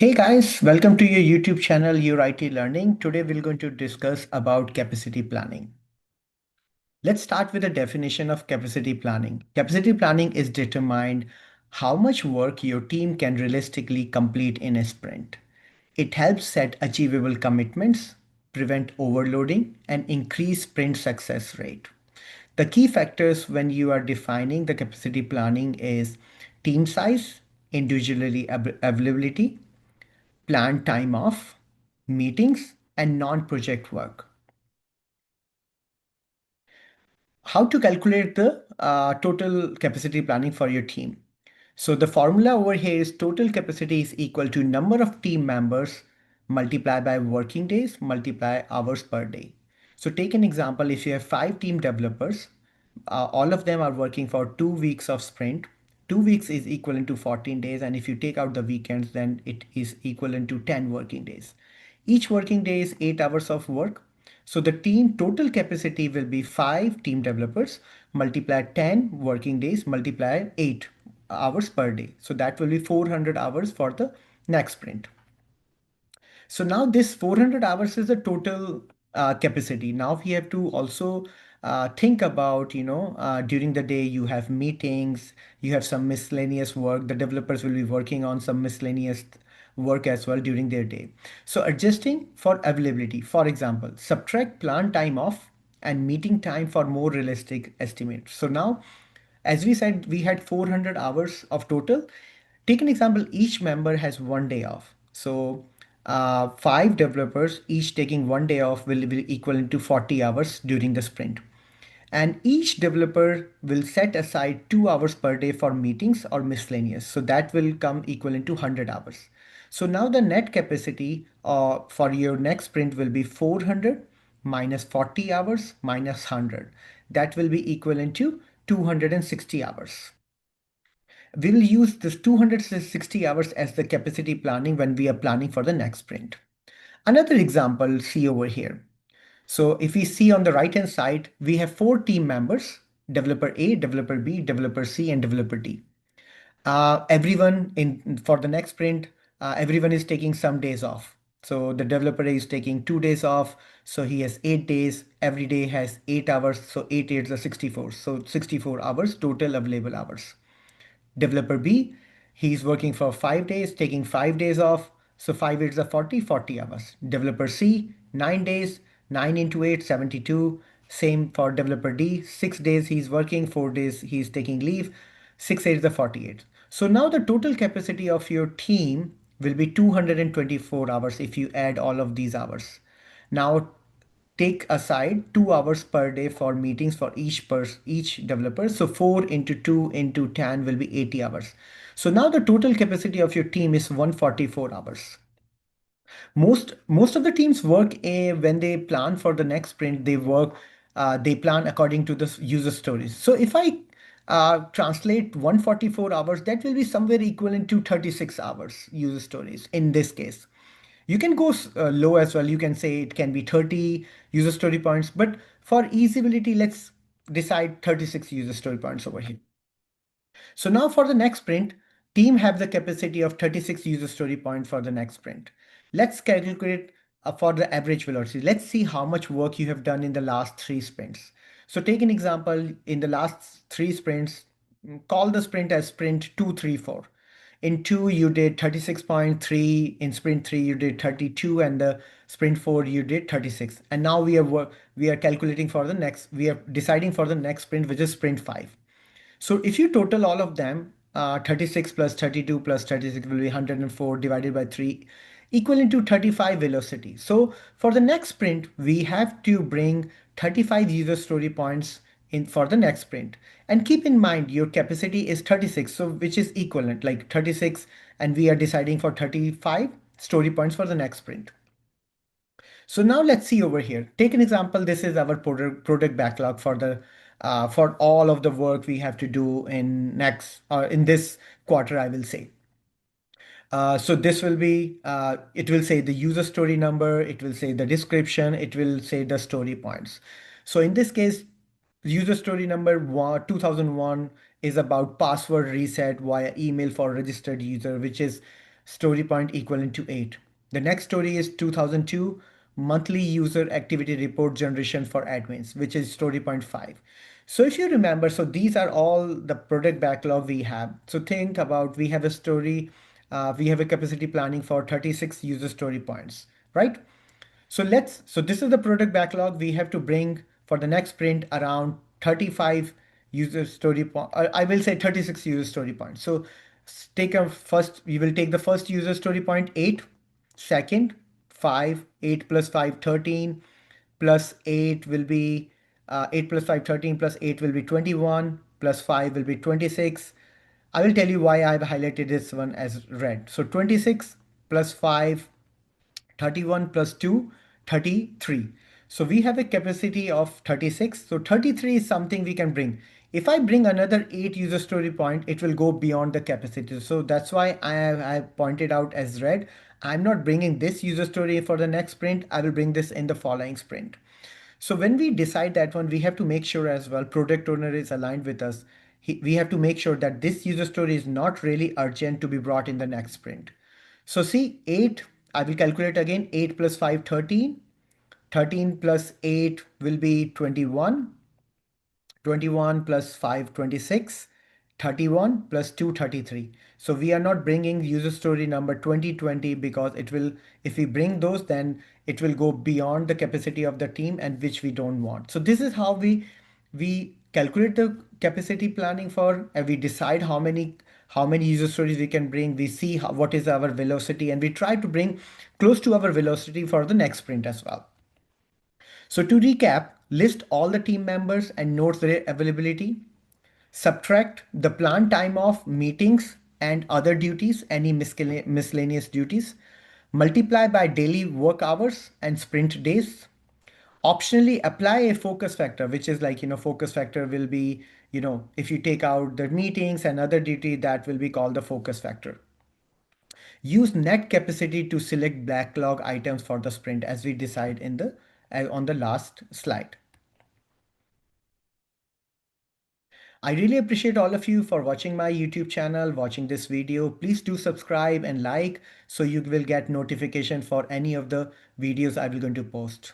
Hey guys, welcome to your YouTube channel, Your IT Learning. Today we're going to discuss about capacity planning. Let's start with a definition of capacity planning. Capacity planning is determined how much work your team can realistically complete in a sprint. It helps set achievable commitments, prevent overloading, and increase sprint success rate. The key factors when you are defining the capacity planning is team size, individually availability, planned time off, meetings, and non-project work. How to calculate the total capacity planning for your team? So the formula over here is total capacity is equal to number of team members multiplied by working days multiply hours per day. So take an example, if you have 5 team developers, all of them are working for 2 weeks of sprint. 2 weeks is equivalent to 14 days, and if you take out the weekends, then it is equivalent to 10 working days. Each working day is 8 hours of work. So the team total capacity will be 5 team developers multiply 10 working days multiply 8 hours per day. So that will be 400 hours for the next sprint. So now this 400 hours is the total capacity. Now we have to also think about, during the day you have meetings, you have some miscellaneous work. The developers will be working on some miscellaneous work as well during their day. So adjusting for availability, for example, subtract plant time off and meeting time for more realistic estimate. So now, as we said, we had 400 hours of total. Take an example, each member has 1 day off. So 5 developers, each taking 1 day off will be equivalent to 40 hours during the sprint. And each developer will set aside 2 hours per day for meetings or miscellaneous. So that will come equivalent to 100 hours. So now the net capacity for your next sprint will be 400 minus 40 hours minus 100. That will be equivalent to 260 hours. We will use this 260 hours as the capacity planning when we are planning for the next sprint. Another example, see over here. So if we see on the right hand side, we have 4 team members, developer A, developer B, developer C, and developer D. Everyone in for the next sprint, everyone is taking some days off. So the developer is taking 2 days off. So he has 8 days. Every day has 8 hours. So 8 8 is 64. So 64 hours total available hours. Developer B, he's working for 5 days, taking 5 days off. So 5 8 is 40, 40 hours. Developer C, 9 days, 9 into 8, 72. Same for developer D, 6 days he's working, 4 days he's taking leave. 6 8 is 48. So now the total capacity of your team will be 224 hours if you add all of these hours. Now take aside 2 hours per day for meetings for each developer. So 4 into 2 into 10 will be 80 hours. So now the total capacity of your team is 144 hours. Most of the teams work when they plan for the next sprint, they plan according to the user stories. So if I translate 144 hours, that will be somewhere equivalent to 36 hours user stories in this case. You can go low as well. You can say it can be 30 user story points, but for easyability, let's decide 36 user story points over here. So now for the next sprint, team have the capacity of 36 user story point for the next sprint. Let's calculate for the average velocity. Let's see how much work you have done in the last 3 sprints. So take an example, in the last 3 sprints, call the sprint as sprint 234. In 2, you did 36.3. In sprint 3, you did 32. And the sprint 4, you did 36. And now we are calculating for the next, we are deciding for the next sprint, which is sprint 5. So if you total all of them, 36 plus 32 plus 36 will be 104 divided by 3, equivalent to 35 velocity. So for the next sprint, we have to bring 35 user story points in for the next sprint. And keep in mind your capacity is 36, so which is equivalent like 36, and we are deciding for 35 story points for the next sprint. So now let's see over here. Take an example. This is our product backlog for the for all of the work we have to do in next or in this quarter, I will say. So this will be, it will say the user story number, it will say the description, it will say the story points. So in this case, user story number 2001 is about password reset via email for registered user, which is story point equivalent to 8. The next story is 2002 monthly user activity report generation for admins, which is story point 5. So if you remember, so these are all the product backlog we have. So think about, we have a story, we have a capacity planning for 36 user story points, right? So this is the product backlog. We have to bring for the next sprint around 35 user story point. I will say 36 user story points. So take a first, we will take the first user story point 8, second 5, 8 plus 5 13, plus 8 will be 8 plus 5 13, plus 8 will be 21, plus 5 will be 26. I will tell you why I've highlighted this one as red. So 26 plus 5, 31 plus 2, 33. So we have a capacity of 36. So 33 is something we can bring. If I bring another 8 user story point, it will go beyond the capacity. So that's why I pointed out as red. I'm not bringing this user story for the next sprint. I will bring this in the following sprint. So when we decide that one, we have to make sure as well, product owner is aligned with us. We have to make sure that this user story is not really urgent to be brought in the next sprint. So see, 8, I will calculate again, 8 plus 5, 13. 13 plus 8 will be 21. 21 plus 5, 26. 31 plus 2, 33. So we are not bringing user story number 2020 because it will, if we bring those, then it will go beyond the capacity of the team, and which we don't want. So this is how we calculate the capacity planning for, and we decide how many user stories we can bring. We see what is our velocity, and we try to bring close to our velocity for the next sprint as well. So to recap, list all the team members and note their availability. Subtract the planned time of meetings and other duties, any miscellaneous duties. Multiply by daily work hours and sprint days. Optionally apply a focus factor, which is like, focus factor will be, if you take out the meetings and other duty, that will be called the focus factor. Use net capacity to select backlog items for the sprint, as we decide in the on the last slide. I really appreciate all of you for watching my YouTube channel, watching this video. Please do subscribe and like so you will get notification for any of the videos I will going to post.